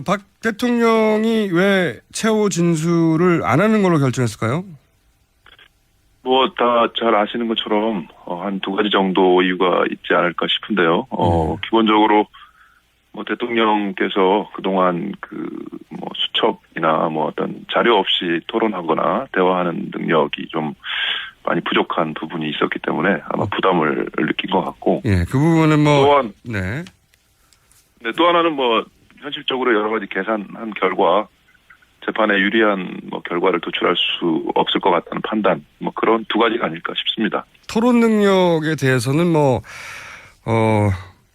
박 대통령이 왜 최후 진술을 안 하는 걸로 결정했을까요? 뭐 다 잘 아시는 것처럼 한 두 가지 정도 이유가 있지 않을까 싶은데요. 기본적으로 뭐 대통령께서 그동안 뭐 수첩이나 뭐 어떤 자료 없이 토론하거나 대화하는 능력이 좀 많이 부족한 부분이 있었기 때문에 아마 부담을 느낀 것 같고. 예, 그 부분은 뭐 또한 네. 네, 또 하나는 뭐 현실적으로 여러 가지 계산한 결과 재판에 유리한 뭐 결과를 도출할 수 없을 것 같다는 판단, 뭐 그런 두 가지가 아닐까 싶습니다. 토론 능력에 대해서는 뭐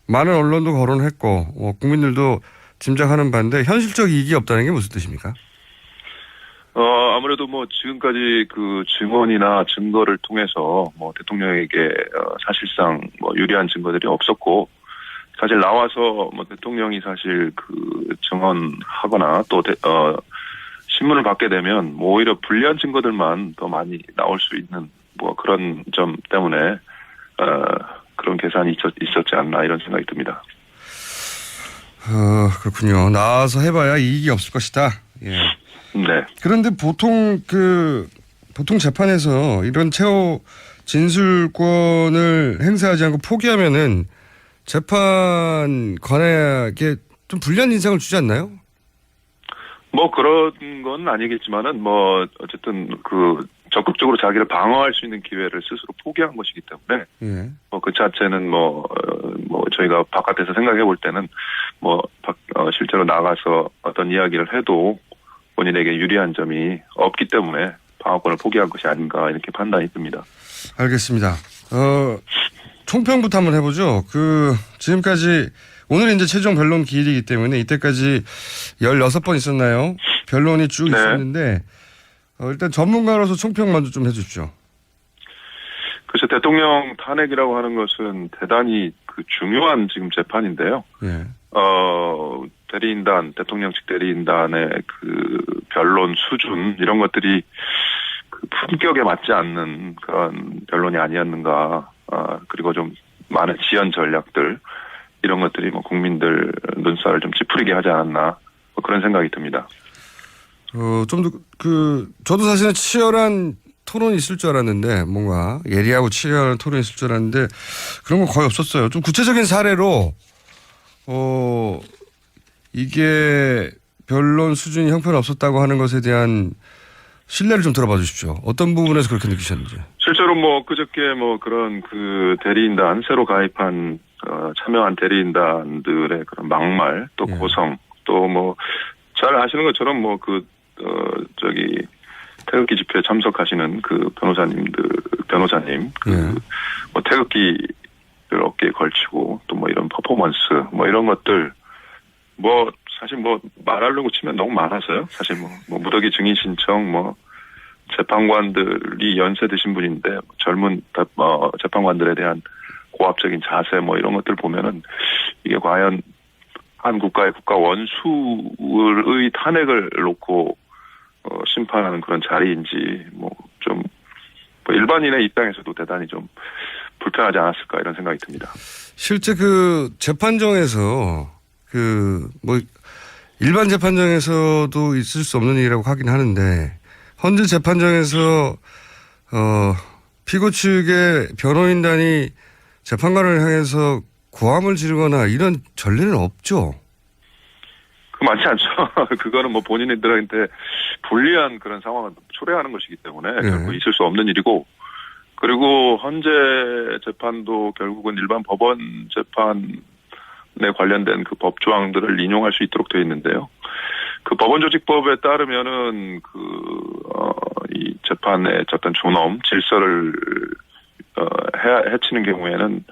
많은 언론도 거론했고 국민들도 짐작하는 바인데 현실적 이익이 없다는 게 무슨 뜻입니까? 아무래도 뭐 지금까지 그 증언이나 증거를 통해서 뭐 대통령에게 사실상 뭐 유리한 증거들이 없었고, 사실 나와서 뭐 대통령이 사실 증언하거나 또 신문을 받게 되면 뭐 오히려 불리한 증거들만 더 많이 나올 수 있는 뭐 그런 점 때문에 그런 계산이 있었지 않나 이런 생각이 듭니다. 그렇군요. 나와서 해봐야 이익이 없을 것이다. 예. 네. 그런데 보통 재판에서 이런 최후 진술권을 행사하지 않고 포기하면은 재판 관행에 좀 불리한 인상을 주지 않나요? 뭐 그런 건 아니겠지만은 뭐 어쨌든 적극적으로 자기를 방어할 수 있는 기회를 스스로 포기한 것이기 때문에 예. 뭐 그 자체는 뭐 저희가 바깥에서 생각해 볼 때는 뭐 실제로 나가서 어떤 이야기를 해도 본인에게 유리한 점이 없기 때문에 방어권을 포기한 것이 아닌가 이렇게 판단이 듭니다. 알겠습니다. 총평부터 한번 해보죠. 지금까지 오늘 이제 최종 변론 기일이기 때문에 이때까지 16번 있었나요? 변론이 쭉 네. 있었는데 일단 전문가로서 총평 먼저 좀 해주십시오. 그래서 대통령 탄핵이라고 하는 것은 대단히 중요한 지금 재판인데요. 예. 대통령 측 대리인단의 변론 수준 이런 것들이 품격에 맞지 않는 그런 변론이 아니었는가. 그리고 좀 많은 지연 전략들 이런 것들이 뭐 국민들 눈살을 좀 찌푸리게 하지 않았나 뭐 그런 생각이 듭니다. 좀 더 저도 사실은 치열한 토론이 있을 줄 알았는데 뭔가 예리하고 치열한 토론이 있을 줄 알았는데 그런 건 거의 없었어요. 좀 구체적인 사례로 이게 변론 수준이 형편없었다고 하는 것에 대한 신뢰를 좀 들어봐 주십시오. 어떤 부분에서 그렇게 느끼셨는지. 실제로 뭐 그저께 뭐 그런 대리인단 새로 가입한 참여한 대리인단들의 그런 막말 또 예. 고성 또 뭐 잘 아시는 것처럼 뭐 태극기 집회에 참석하시는 변호사님 뭐 태극기를 어깨에 걸치고 또 뭐 이런 퍼포먼스 뭐 이런 것들 뭐 사실 뭐 말하려고 치면 너무 많아서요. 사실 뭐 무더기 증인 신청 뭐 재판관들이 연세 드신 분인데 젊은 재판관들에 대한 고압적인 자세 뭐 이런 것들 보면은 이게 과연 한 국가의 국가 원수의 탄핵을 놓고 심판하는 그런 자리인지 뭐 일반인의 입장에서도 대단히 좀 불편하지 않았을까 이런 생각이 듭니다. 실제 재판정에서 뭐 일반 재판정에서도 있을 수 없는 일이라고 하긴 하는데 헌재 재판정에서 피고 측의 변호인단이 재판관을 향해서 고함을 지르거나 이런 전례는 없죠. 많지 않죠. 그거는 뭐 본인들한테 불리한 그런 상황을 초래하는 것이기 때문에 결국 있을 수 없는 일이고, 그리고 헌재 재판도 결국은 일반 법원 재판에 관련된 법 조항들을 인용할 수 있도록 되어 있는데요. 법원조직법에 따르면은 이 재판의 어떤 존엄, 질서를 해치는 경우에는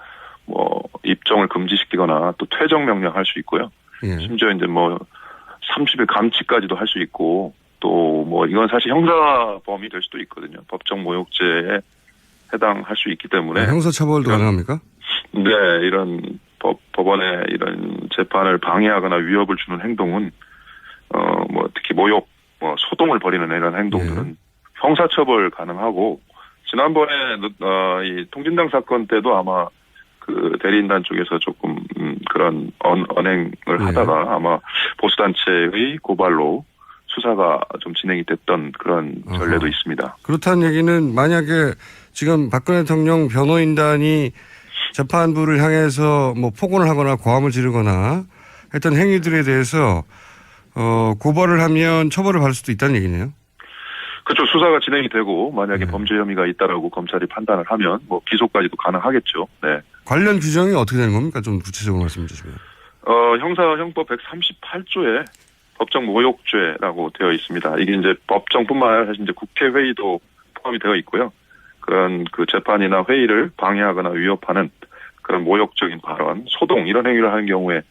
뭐 입정을 금지시키거나 또 퇴정 명령할 수 있고요. 예. 심지어 이제 뭐 30일 감치까지도 할 수 있고, 또 뭐 이건 사실 형사범이 될 수도 있거든요. 법정 모욕죄에 해당할 수 있기 때문에. 형사처벌도 가능합니까? 네, 이런 법원의 이런 재판을 방해하거나 위협을 주는 행동은 뭐 특히 모욕, 소동을 벌이는 이런 행동들은 형사처벌 가능하고, 지난번에 이 통진당 사건 때도 아마 그 대리인단 쪽에서 조금 그런 언행을 예. 하다가 아마 보수단체의 고발로 수사가 좀 진행이 됐던 그런 전례도 있습니다. 그렇다는 얘기는 만약에 지금 박근혜 대통령 변호인단이 재판부를 향해서 뭐 폭언을 하거나 고함을 지르거나 했던 행위들에 대해서 고발을 하면 처벌을 받을 수도 있다는 얘기네요. 그렇죠. 수사가 진행이 되고 만약에 네. 범죄 혐의가 있다라고 검찰이 판단을 하면 뭐 기소까지도 가능하겠죠. 네. 관련 규정이 어떻게 되는 겁니까? 좀 구체적으로 말씀해 주시면. 형사형법 138조에 법정 모욕죄라고 되어 있습니다. 이게 이제 법정뿐만 아니라 사실 이제 국회회의도 포함이 되어 있고요. 그런 그 재판이나 회의를 방해하거나 위협하는 그런 모욕적인 발언, 소동 이런 행위를 하는 경우에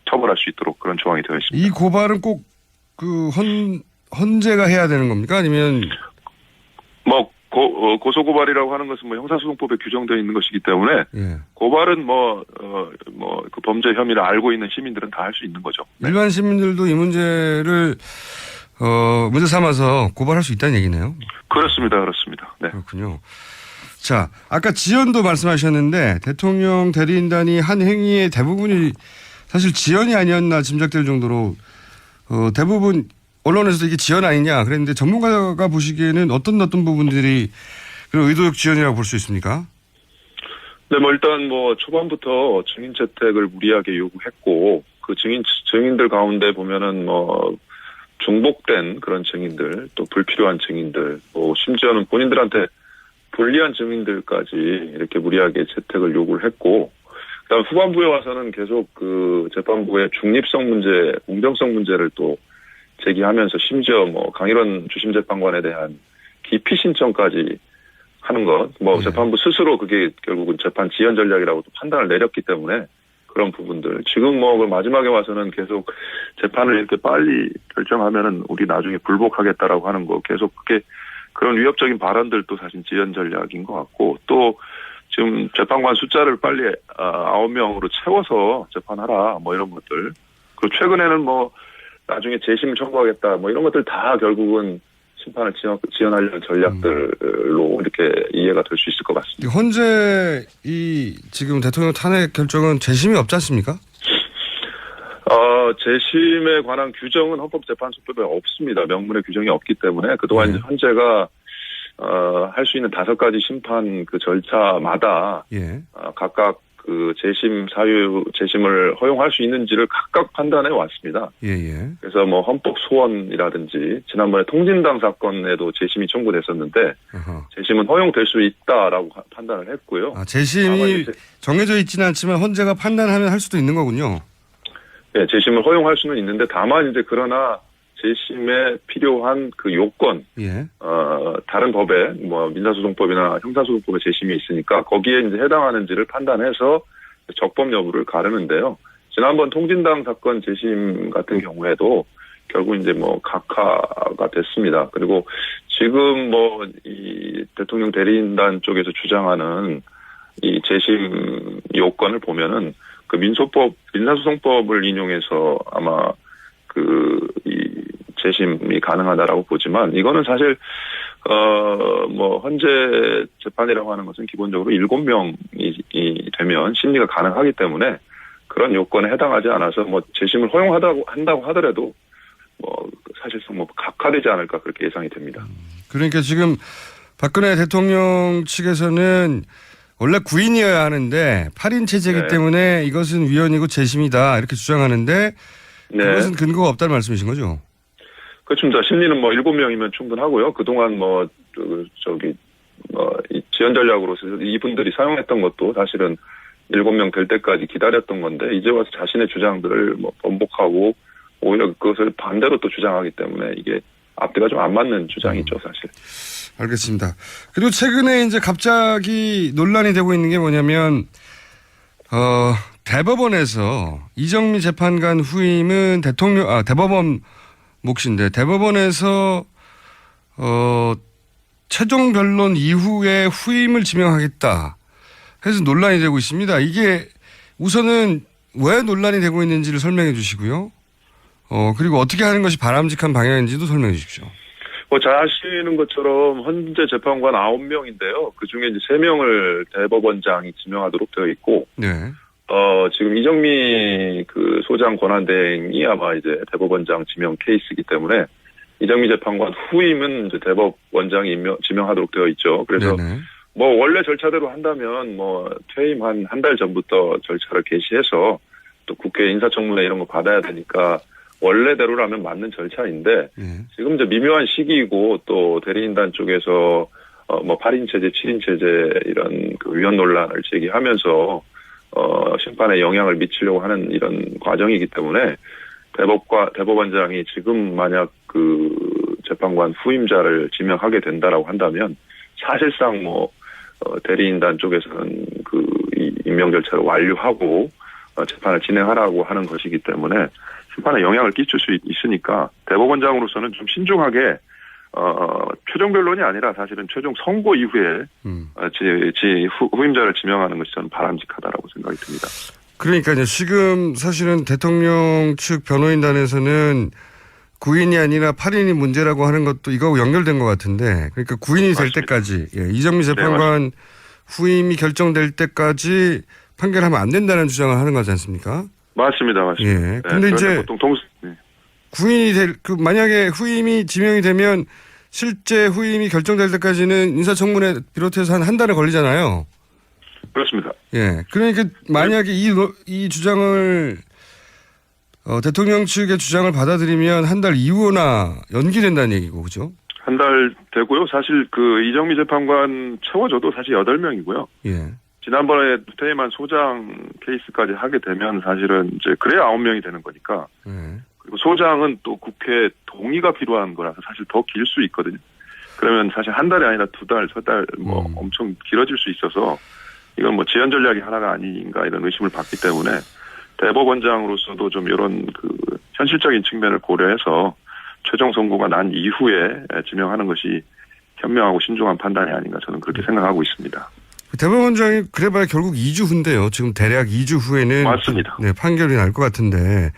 처벌할 수 있도록 그런 조항이 되어 있습니다. 이 고발은 꼭 그 헌재가 해야 되는 겁니까? 아니면 뭐 고소고발이라고 하는 것은 뭐 형사소송법에 규정되어 있는 것이기 때문에 예. 고발은 그 범죄 혐의를 알고 있는 시민들은 다 할 수 있는 거죠. 일반 시민들도 이 문제를 문제 삼아서 고발할 수 있다는 얘기네요. 그렇습니다. 네. 그렇군요. 자, 아까 지연도 말씀하셨는데 대통령 대리인단이 한 행위의 대부분이 사실 지연이 아니었나 짐작될 정도로 대부분 언론에서도 이게 지연 아니냐 그랬는데 전문가가 보시기에는 어떤 부분들이 그런 의도적 지연이라고 볼 수 있습니까? 네, 뭐 일단 뭐 초반부터 증인 채택을 무리하게 요구했고 그 증인들 가운데 보면은 뭐 중복된 그런 증인들 또 불필요한 증인들 뭐 심지어는 본인들한테 불리한 증인들까지 이렇게 무리하게 채택을 요구를 했고 그다음 후반부에 와서는 계속 그 재판부의 중립성 문제, 공정성 문제를 또 제기하면서 심지어 뭐 강일원 주심 재판관에 대한 기피 신청까지 하는 것, 뭐 재판부 스스로 그게 결국은 재판 지연 전략이라고 또 판단을 내렸기 때문에 그런 부분들 지금 뭐 마지막에 와서는 계속 재판을 이렇게 빨리 결정하면은 우리 나중에 불복하겠다라고 하는 거 계속 그게 그런 위협적인 발언들도 사실 지연 전략인 것 같고 또 지금 재판관 숫자를 빨리 9명으로 채워서 재판하라 뭐 이런 것들 그리고 최근에는 뭐 나중에 재심 청구하겠다 뭐 이런 것들 다 결국은 심판을 지연하려는 전략들로 이렇게 이해가 될 수 있을 것 같습니다. 헌재 이 지금 대통령 탄핵 결정은 재심이 없지 않습니까? 재심에 관한 규정은 헌법재판소법에 없습니다. 명문의 규정이 없기 때문에 그동안 이제 헌재가 할 수 있는 5가지 심판 그 절차마다 각각 그 재심 사유 재심을 허용할 수 있는지를 각각 판단해 왔습니다. 그래서 뭐 헌법 소원이라든지 지난번에 통진당 사건에도 재심이 청구됐었는데 재심은 허용될 수 있다라고 판단을 했고요. 재심이 정해져 있지는 않지만 헌재가 판단하면 할 수도 있는 거군요. 네, 재심을 허용할 수는 있는데 다만 이제 그러나 재심에 필요한 그 요건, 다른 법에 뭐 민사소송법이나 형사소송법에 재심이 있으니까 거기에 이제 해당하는지를 판단해서 적법 여부를 가르는데요. 지난번 통진당 사건 재심 같은 경우에도 결국 이제 뭐 각하가 됐습니다. 그리고 지금 뭐 이 대통령 대리인단 쪽에서 주장하는 이 재심 요건을 보면은 그 민사소송법을 인용해서 아마 이 재심이 가능하다라고 보지만 이거는 사실 뭐 헌재 재판이라고 하는 것은 기본적으로 7명이 되면 심리가 가능하기 때문에 그런 요건에 해당하지 않아서 뭐 재심을 한다고 하더라도 뭐 사실상 뭐 각하되지 않을까 그렇게 예상이 됩니다. 그러니까 지금 박근혜 대통령 측에서는 원래 9인이어야 하는데 8인 체제이기 때문에 이것은 위헌이고 재심이다 이렇게 주장하는데 그것은 근거가 없다는 말씀이신 거죠? 그렇습니다. 심리는 뭐 7명이면 충분하고요. 그동안 이 지연 전략으로서 이분들이 사용했던 것도 사실은 7명 될 때까지 기다렸던 건데 이제 와서 자신의 주장들을 뭐 번복하고 오히려 그것을 반대로 또 주장하기 때문에 이게 앞뒤가 좀 안 맞는 주장이죠, 사실. 알겠습니다. 그리고 최근에 이제 갑자기 논란이 되고 있는 게 뭐냐면 대법원에서 이정미 재판관 후임은 대법원 몫인데 대법원에서 최종 변론 이후에 후임을 지명하겠다 해서 논란이 되고 있습니다. 이게 우선은 왜 논란이 되고 있는지를 설명해 주시고요. 그리고 어떻게 하는 것이 바람직한 방향인지도 설명해 주십시오. 뭐 잘 아시는 것처럼 현재 재판관 9명인데요. 그 중에 이제 3명을 대법원장이 지명하도록 되어 있고, 네. 지금 이정미 그 소장 권한대행이 아마 이제 대법원장 지명 케이스이기 때문에 이정미 재판관 후임은 이제 대법원장이 지명하도록 되어 있죠. 그래서 네네. 뭐 원래 절차대로 한다면 뭐 퇴임 한 달 전부터 절차를 개시해서 또 국회 인사청문회 이런 거 받아야 되니까 원래대로라면 맞는 절차인데 네. 지금 이제 미묘한 시기이고 또 대리인단 쪽에서 뭐 8인 체제, 7인 체제 이런 그 위헌 논란을 제기하면서 심판에 영향을 미치려고 하는 이런 과정이기 때문에 대법원장이 지금 만약 그 재판관 후임자를 지명하게 된다라고 한다면 사실상 뭐 대리인단 쪽에서는 그 임명 절차를 완료하고 재판을 진행하라고 하는 것이기 때문에 심판에 영향을 끼칠 수 있으니까 대법원장으로서는 좀 신중하게 최종 변론이 아니라 사실은 최종 선고 이후에 후임자를 지명하는 것이 저는 바람직하다라고 생각이 듭니다. 그러니까요. 지금 사실은 대통령 측 변호인단에서는 9인이 아니라 8인이 문제라고 하는 것도 이거하고 연결된 것 같은데, 그러니까 9인이 될 맞습니다. 때까지, 이정미 재판관 후임이 결정될 때까지 판결하면 안 된다는 주장을 하는 거지 않습니까? 맞습니다. 예. 근데 이제 보통 9인이 만약에 후임이 지명이 되면 실제 후임이 결정될 때까지는 인사청문회 비롯해서 한 달을 걸리잖아요. 그렇습니다. 예. 그러니까 만약에 이 주장을 대통령 측의 주장을 받아들이면 한 달 이후나 연기된다는 얘기고, 그죠? 한 달 되고요. 사실 그 이정미 재판관 채워져도 사실 8명이고요. 예. 지난번에 퇴임한 소장 케이스까지 하게 되면 사실은 이제 그래야 9명이 되는 거니까. 예. 그리고 소장은 또 국회 동의가 필요한 거라서 사실 더 길 수 있거든요. 그러면 사실 한 달이 아니라 2달, 3달 뭐 엄청 길어질 수 있어서 이건 뭐 지연 전략이 하나가 아닌가 이런 의심을 받기 때문에 대법원장으로서도 좀 이런 그 현실적인 측면을 고려해서 최종 선고가 난 이후에 지명하는 것이 현명하고 신중한 판단이 아닌가 저는 그렇게 생각하고 있습니다. 대법원장이 그래봐야 결국 2주 후인데요. 지금 대략 2주 후에는 맞습니다. 네, 판결이 날 것 같은데.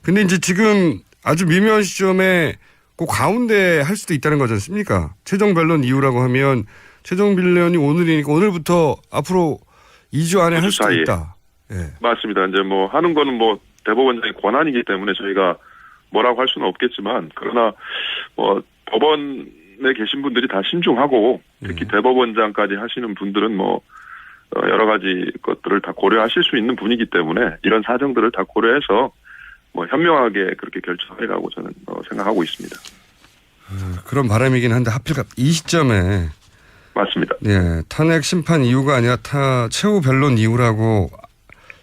근데 이제 지금 아주 미묘한 시점에 그 가운데 할 수도 있다는 거지 않습니까? 최종 변론 이후라고 하면 최종 변론이 오늘이니까 오늘부터 앞으로 2주 안에 할 수도 사이에. 있다. 예. 맞습니다. 이제 뭐 하는 거는 뭐 대법원장의 권한이기 때문에 저희가 뭐라고 할 수는 없겠지만 그러나 뭐 법원에 계신 분들이 다 신중하고 특히 대법원장까지 하시는 분들은 뭐 여러 가지 것들을 다 고려하실 수 있는 분이기 때문에 이런 사정들을 다 고려해서 뭐 현명하게 그렇게 결정하리라고 저는 생각하고 있습니다. 그런 바람이긴 한데 하필 이 시점에 맞습니다. 예, 탄핵 심판 이유가 아니라 최후 변론 이유라고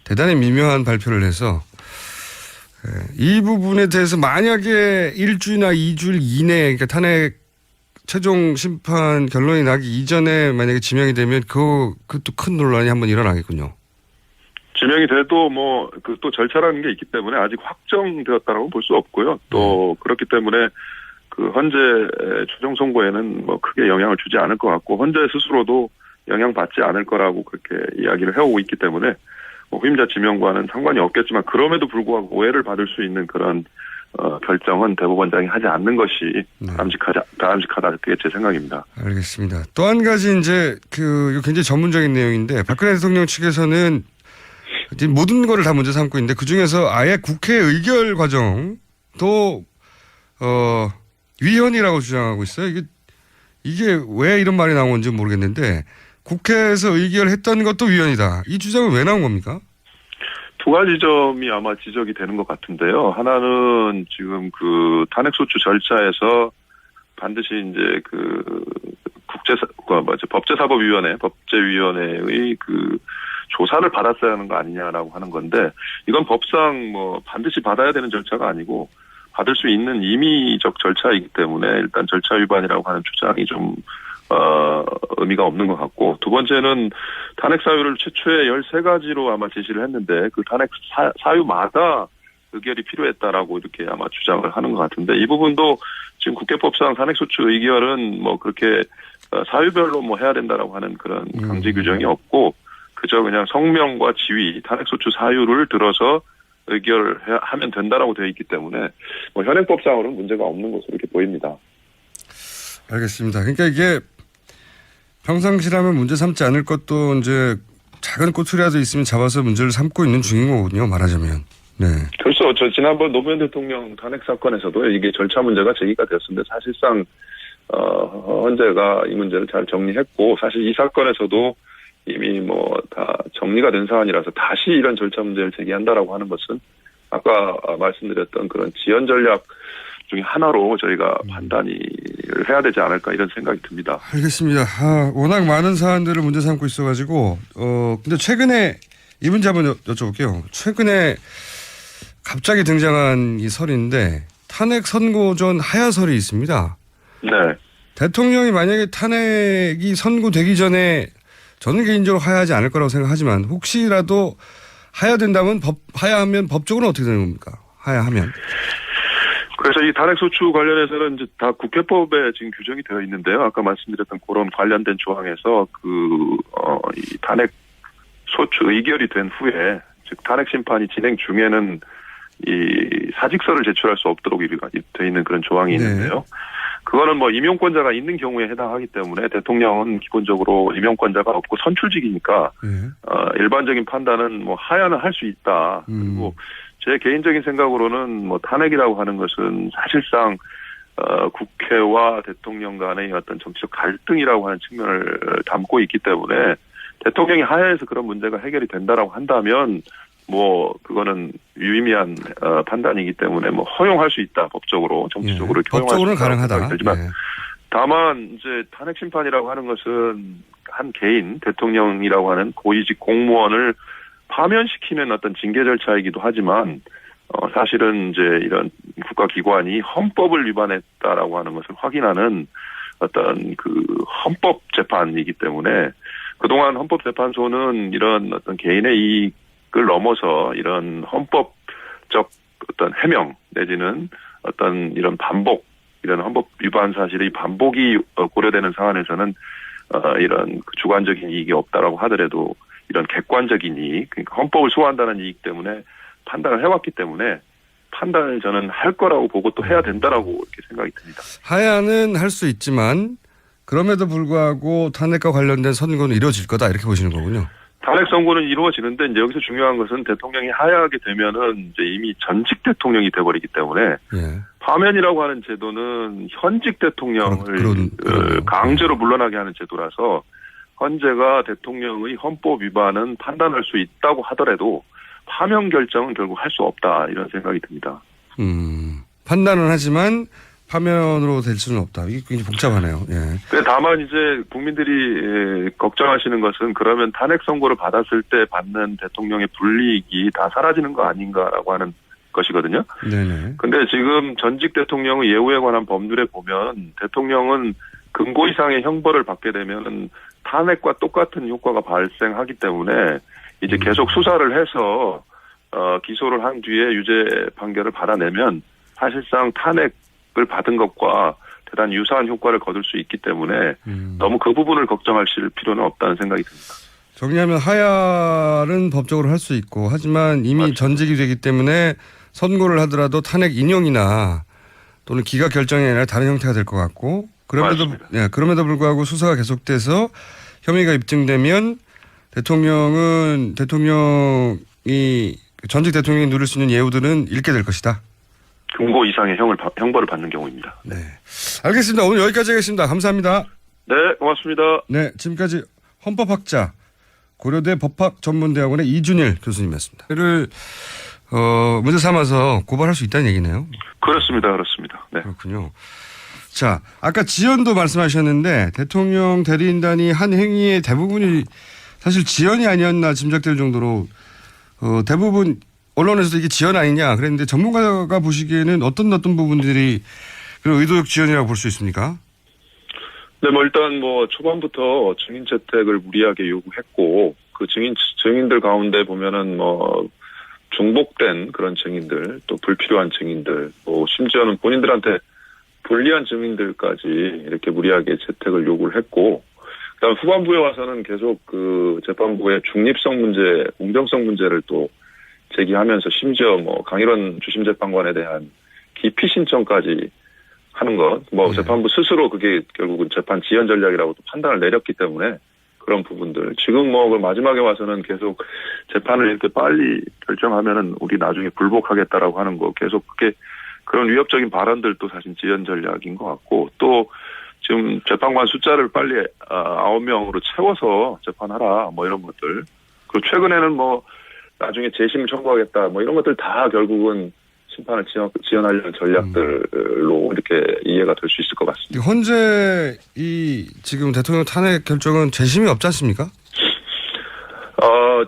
대단히 미묘한 발표를 해서 이 부분에 대해서 만약에 일주일이나 2주일 이내에 그러니까 탄핵 최종 심판 결론이 나기 이전에 만약에 지명이 되면 그것도 큰 논란이 한번 일어나겠군요. 지명이 돼도 뭐 그 또 절차라는 게 있기 때문에 아직 확정되었다라고 볼 수 없고요. 또 그렇기 때문에 그 헌재 최종 선고에는 뭐 크게 영향을 주지 않을 것 같고 헌재 스스로도 영향받지 않을 거라고 그렇게 이야기를 해오고 있기 때문에 뭐 후임자 지명과는 상관이 없겠지만 그럼에도 불구하고 오해를 받을 수 있는 그런 결정은 대법원장이 하지 않는 것이 바람직하다 그게 제 생각입니다. 알겠습니다. 또 한 가지 이제 이거 굉장히 전문적인 내용인데 박근혜 대통령 측에서는 이제 모든 거를 다 문제 삼고 있는데 그 중에서 아예 국회 의결 과정도 위헌이라고 주장하고 있어요. 이게 왜 이런 말이 나온 건지 모르겠는데 국회에서 의결했던 것도 위헌이다. 이 주장은 왜 나온 겁니까? 두 가지 점이 아마 지적이 되는 것 같은데요. 하나는 지금 그 탄핵소추 절차에서 반드시 이제 법제사법위원회의 그 조사를 받았어야 하는 거 아니냐라고 하는 건데 이건 법상 뭐 반드시 받아야 되는 절차가 아니고 받을 수 있는 임의적 절차이기 때문에 일단 절차 위반이라고 하는 주장이 좀 의미가 없는 것 같고 두 번째는 탄핵 사유를 최초에 13가지로 아마 제시를 했는데 그 탄핵 사유마다 의결이 필요했다라고 이렇게 아마 주장을 하는 것 같은데 이 부분도 지금 국회법상 탄핵소추 의결은 뭐 그렇게 사유별로 뭐 해야 된다라고 하는 그런 강제 규정이 없고 그저 그냥 성명과 지위 탄핵소추 사유를 들어서 의결하면 된다라고 되어 있기 때문에 뭐 현행법상으로는 문제가 없는 것으로 이렇게 보입니다. 알겠습니다. 그러니까 이게 평상시라면 문제 삼지 않을 것도 이제 작은 꼬투리라도 있으면 잡아서 문제를 삼고 있는 중인 거군요. 말하자면. 네. 그렇죠. 저 지난번 노무현 대통령 탄핵 사건에서도 이게 절차 문제가 제기가 되었는데 사실상 헌재가 이 문제를 잘 정리했고 사실 이 사건에서도 이미 뭐 다 정리가 된 사안이라서 다시 이런 절차 문제를 제기한다라고 하는 것은 아까 말씀드렸던 그런 지연 전략 중에 하나로 저희가 판단을 해야 되지 않을까 이런 생각이 듭니다. 알겠습니다. 워낙 많은 사안들을 문제 삼고 있어가지고 근데 최근에 이 문제 한번 여쭤볼게요. 최근에 갑자기 등장한 이 설인데 탄핵 선고 전 하야설이 있습니다. 네. 대통령이 만약에 탄핵이 선고되기 전에 저는 개인적으로 하야하지 않을 거라고 생각하지만 혹시라도 하야된다면 하야하면 법적으로는 어떻게 되는 겁니까? 하야하면. 그래서 이 탄핵소추 관련해서는 이제 다 국회법에 지금 규정이 되어 있는데요. 아까 말씀드렸던 그런 관련된 조항에서 이 탄핵소추 의결이 된 후에 즉 탄핵 심판이 진행 중에는 이 사직서를 제출할 수 없도록 되어 있는 그런 조항이 있는데요. 그거는 뭐 임용권자가 있는 경우에 해당하기 때문에 대통령은 기본적으로 임용권자가 없고 선출직이니까 일반적인 판단은 뭐 하야는 할 수 있다. 그리고 제 개인적인 생각으로는 뭐 탄핵이라고 하는 것은 사실상 국회와 대통령 간의 어떤 정치적 갈등이라고 하는 측면을 담고 있기 때문에 대통령이 하야해서 그런 문제가 해결이 된다라고 한다면 뭐 그거는 유의미한 판단이기 때문에 뭐 허용할 수 있다 법적으로 정치적으로 법적으로는 가능하다. 되지만 다만 이제 탄핵 심판이라고 하는 것은 한 개인 대통령이라고 하는 고위직 공무원을 파면시키는 어떤 징계 절차이기도 하지만 사실은 이제 이런 국가기관이 헌법을 위반했다라고 하는 것을 확인하는 어떤 그 헌법 재판이기 때문에 그동안 헌법재판소는 이런 어떤 개인의 이익을 넘어서 이런 헌법적 어떤 해명 내지는 어떤 이런 반복 이런 헌법 위반 사실의 반복이 고려되는 사안에서는 이런 그 주관적인 이익이 없다라고 하더라도 이런 객관적인 이익, 그러니까 헌법을 소화한다는 이익 때문에 판단을 해왔기 때문에 판단을 저는 할 거라고 보고 또 해야 된다라고 이렇게 생각이 듭니다. 하야는 할 수 있지만 그럼에도 불구하고 탄핵과 관련된 선고는 이루어질 거다 이렇게 보시는 거군요. 탄핵 선고는 이루어지는데 이제 여기서 중요한 것은 대통령이 하야하게 되면은 이제 이미 전직 대통령이 돼버리기 때문에 파면이라고 하는 제도는 현직 대통령을 강제로 물러나게 하는 제도라서 헌재가 대통령의 헌법 위반은 판단할 수 있다고 하더라도 파면 결정은 결국 할 수 없다 이런 생각이 듭니다. 판단은 하지만 파면으로 될 수는 없다. 이게 굉장히 복잡하네요. 예. 다만 이제 국민들이 걱정하시는 것은 그러면 탄핵 선고를 받았을 때 받는 대통령의 불이익이 다 사라지는 거 아닌가라고 하는 것이거든요. 네네. 근데 지금 전직 대통령의 예우에 관한 법률에 보면 대통령은 금고 이상의 형벌을 받게 되면은 탄핵과 똑같은 효과가 발생하기 때문에 이제 계속 수사를 해서 기소를 한 뒤에 유죄 판결을 받아내면 사실상 탄핵을 받은 것과 대단히 유사한 효과를 거둘 수 있기 때문에 너무 그 부분을 걱정하실 필요는 없다는 생각이 듭니다. 정리하면 하야는 법적으로 할 수 있고 하지만 이미 맞습니다. 전직이 되기 때문에 선고를 하더라도 탄핵 인용이나 또는 기각 결정이 아니라 다른 형태가 될 것 같고 그럼에도 불구하고 수사가 계속돼서 혐의가 입증되면 대통령이 전직 대통령이 누릴 수 있는 예우들은 잃게 될 것이다. 금고 이상의 형벌을 받는 경우입니다. 네, 알겠습니다. 오늘 여기까지 하겠습니다. 감사합니다. 네, 고맙습니다. 네, 지금까지 헌법학자 고려대 법학전문대학원의 이준일 교수님이었습니다. 이를 문제 삼아서 고발할 수 있다는 얘기네요. 그렇습니다. 네. 그렇군요. 자, 아까 지연도 말씀하셨는데 대통령 대리인단이 한 행위의 대부분이 사실 지연이 아니었나 짐작될 정도로 대부분 언론에서도 이게 지연 아니냐 그랬는데 전문가가 보시기에는 어떤 부분들이 그런 의도적 지연이라고 볼 수 있습니까? 네, 일단 초반부터 증인 채택을 무리하게 요구했고 그 증인들 가운데 보면은 중복된 그런 증인들 또 불필요한 증인들 심지어는 본인들한테 불리한 증인들까지 이렇게 무리하게 채택을 요구를 했고 그다음 후반부에 와서는 계속 그 재판부의 중립성 문제, 공정성 문제를 또 제기하면서 심지어 강일원 주심재판관에 대한 기피 신청까지 하는 것, 뭐 예. 재판부 스스로 그게 결국은 재판 지연 전략이라고 또 판단을 내렸기 때문에 그런 부분들 지금 뭐 그 마지막에 와서는 계속 재판을 이렇게 빨리 결정하면은 우리 나중에 불복하겠다라고 하는 거 계속 그게 그런 위협적인 발언들도 사실 지연 전략인 것 같고 또 지금 재판관 숫자를 빨리 9명으로 채워서 재판하라 뭐 이런 것들 그리고 최근에는 뭐 나중에 재심 청구하겠다 뭐 이런 것들 다 결국은 심판을 지연하려는 전략들로 이렇게 이해가 될 수 있을 것 같습니다. 현재 이 지금 대통령 탄핵 결정은 재심이 없지 않습니까?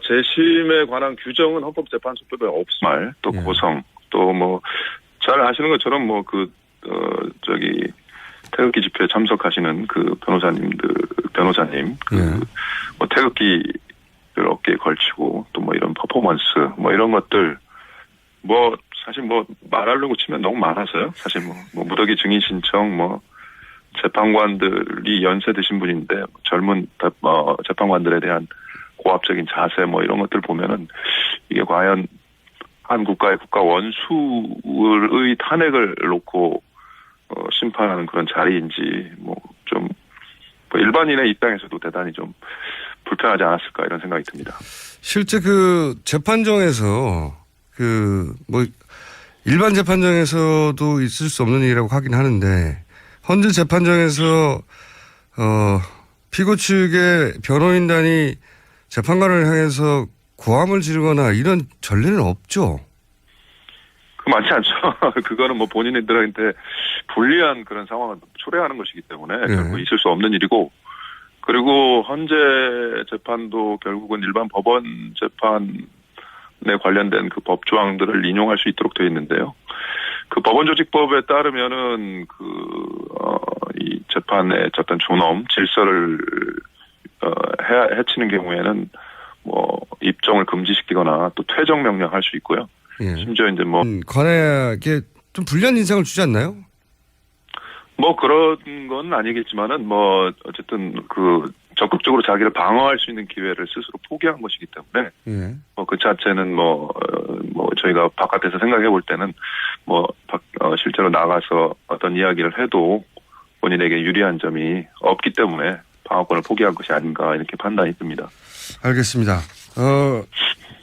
재심에 관한 규정은 헌법재판소법에 없음을 또 예. 고성 또 뭐 잘 아시는 것처럼 뭐 태극기 집회에 참석하시는 그 변호사님 예. 뭐 태극기를 어깨에 걸치고 또 뭐 이런 퍼포먼스 뭐 이런 것들 뭐 사실 뭐 말하려고 치면 너무 많아서요. 사실 뭐 무더기 증인 신청 뭐 재판관들이 연세 드신 분인데 젊은 재판관들에 대한 고압적인 자세 뭐 이런 것들 보면은 이게 과연 한 국가의 국가 원수의 탄핵을 놓고 심판하는 그런 자리인지 뭐 좀 일반인의 입장에서도 대단히 좀 불편하지 않았을까 이런 생각이 듭니다. 실제 그 재판정에서 그 뭐 일반 재판정에서도 있을 수 없는 일이라고 하긴 하는데 헌재 재판정에서 피고 측의 변호인단이 재판관을 향해서 고함을 지르거나 이런 전례는 없죠. 그 많지 않죠. 그거는 뭐 본인들한테 불리한 그런 상황을 초래하는 것이기 때문에 네. 결국 있을 수 없는 일이고 그리고 헌재 재판도 결국은 일반 법원 재판에 관련된 그 법 조항들을 인용할 수 있도록 되어 있는데요. 그 법원조직법에 따르면은 이 재판의 어떤 존엄, 질서를 해치는 경우에는 뭐 입종을 금지시키거나 또 퇴정 명령할 수 있고요. 예. 심지어 이제 뭐 관에게 좀 불리한 인상을 주지 않나요? 뭐 그런 건 아니겠지만은 뭐 어쨌든 그 적극적으로 자기를 방어할 수 있는 기회를 스스로 포기한 것이기 때문에 예. 뭐 그 자체는 뭐 저희가 바깥에서 생각해 볼 때는 실제로 나가서 어떤 이야기를 해도 본인에게 유리한 점이 없기 때문에 방어권을 포기한 것이 아닌가 이렇게 판단이 듭니다. 알겠습니다.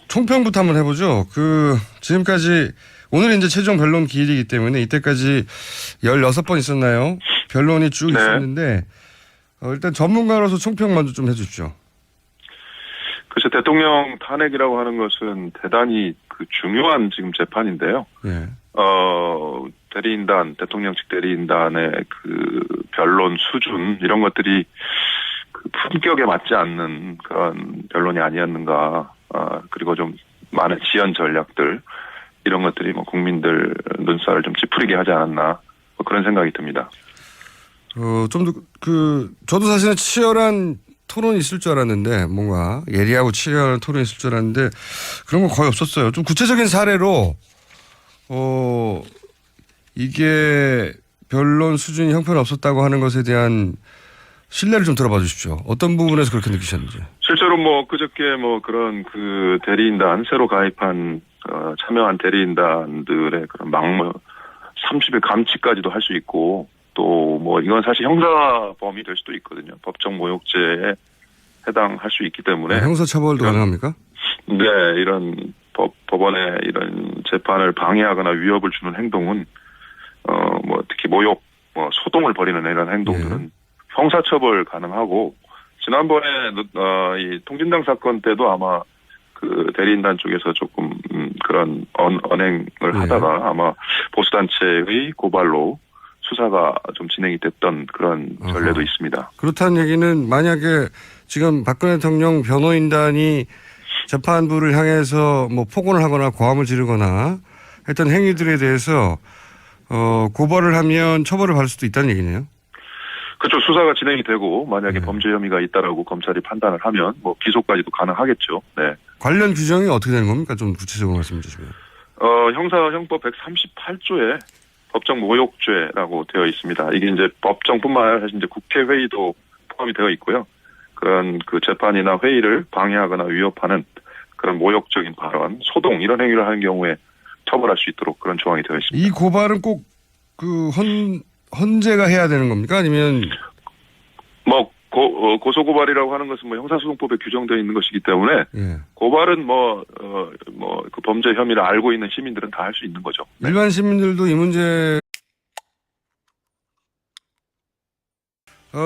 총평부터 한번 해보죠. 지금까지 오늘 이제 최종 변론 기일이기 때문에 이때까지 16번 있었나요? 변론이 쭉 네. 있었는데 일단 전문가로서 총평 먼저 좀 해주십시오. 그래서 대통령 탄핵이라고 하는 것은 대단히 중요한 지금 재판인데요. 예. 대통령 측 대리인단의 변론 수준 이런 것들이 품격에 맞지 않는 그런 변론이 아니었는가. 그리고 좀 많은 지연 전략들 이런 것들이 뭐 국민들 눈살을 좀 찌푸리게 하지 않았나 그런 생각이 듭니다. 좀 더 저도 사실은 치열한 토론이 있을 줄 알았는데 뭔가 예리하고 치열한 토론이 있을 줄 알았는데 그런 건 거의 없었어요. 좀 구체적인 사례로 이게 변론 수준이 형편없었다고 하는 것에 대한 신뢰를 좀 들어봐 주십시오. 어떤 부분에서 그렇게 느끼셨는지. 실제로 그저께 그런 대리인단 새로 가입한 참여한 대리인단들의 그런 30일 감치까지도 할 수 있고 또 이건 사실 형사범이 될 수도 있거든요. 법정 모욕죄에 해당할 수 있기 때문에 형사처벌도 가능합니까? 네, 이런 법원의 이런 재판을 방해하거나 위협을 주는 행동은 특히 모욕, 소동을 벌이는 이런 행동들은 형사처벌 가능하고 지난번에 이 통진당 사건 때도 아마 대리인단 쪽에서 조금 그런 언행을 하다가 아마 보수단체의 고발로 수사가 좀 진행이 됐던 그런 전례도 있습니다. 그렇다는 얘기는 만약에 지금 박근혜 대통령 변호인단이 재판부를 향해서 폭언을 하거나 고함을 지르거나 했던 행위들에 대해서 고발을 하면 처벌을 받을 수도 있다는 얘기네요. 그렇죠. 수사가 진행이 되고 만약에 범죄 혐의가 있다라고 검찰이 판단을 하면 기소까지도 가능하겠죠. 네. 관련 규정이 어떻게 되는 겁니까? 좀 구체적으로 말씀해 주시면. 형사형법 138조에 법정 모욕죄라고 되어 있습니다. 이게 이제 법정뿐만 아니라 사실 이제 국회회의도 포함이 되어 있고요. 그런 재판이나 회의를 방해하거나 위협하는 그런 모욕적인 발언, 소동 이런 행위를 하는 경우에 처벌할 수 있도록 그런 조항이 되어 있습니다. 이 고발은 꼭 헌재가 해야 되는 겁니까? 아니면 뭐 고소고발이라고 하는 것은 뭐 형사소송법에 규정되어 있는 것이기 때문에 예. 고발은 그 범죄 혐의를 알고 있는 시민들은 다 할 수 있는 거죠. 네. 일반 시민들도 이 문제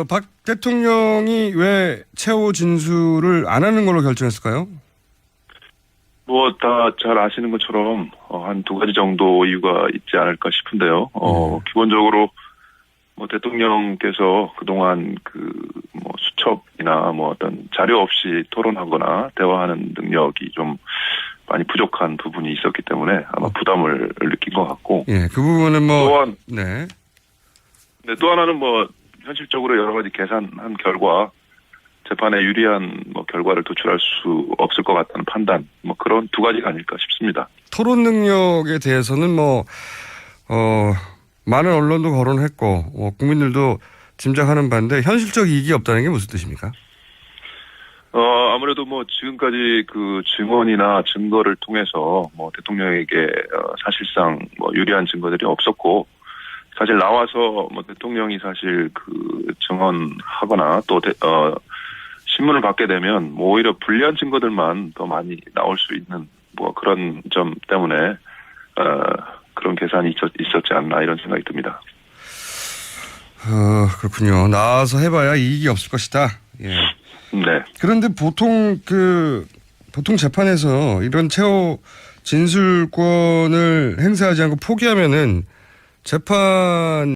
박 대통령이 왜 최후 진술을 안 하는 걸로 결정했을까요? 뭐 다 잘 아시는 것처럼 한 두 가지 정도 이유가 있지 않을까 싶은데요. 기본적으로 뭐 대통령께서 그동안 뭐 수첩이나 뭐 어떤 자료 없이 토론하거나 대화하는 능력이 좀 많이 부족한 부분이 있었기 때문에 아마 부담을 느낀 것 같고. 예, 그 부분은 뭐 또한 네. 네, 또 하나는 뭐 현실적으로 여러 가지 계산한 결과 재판에 유리한 뭐 결과를 도출할 수 없을 것 같다는 판단, 뭐 그런 두 가지가 아닐까 싶습니다. 토론 능력에 대해서는 많은 언론도 거론했고 국민들도 짐작하는 바인데 현실적 이익이 없다는 게 무슨 뜻입니까? 아무래도 뭐 지금까지 그 증언이나 증거를 통해서 뭐 대통령에게 사실상 뭐 유리한 증거들이 없었고 사실 나와서 뭐 대통령이 사실 그 증언하거나 또 신문을 받게 되면 뭐 오히려 불리한 증거들만 더 많이 나올 수 있는 뭐 그런 점 때문에 그런 계산이 있었지 않나 이런 생각이 듭니다. 그렇군요. 나와서 해봐야 이익이 없을 것이다. 예. 네. 그런데 보통 재판에서 이런 최후 진술권을 행사하지 않고 포기하면은 재판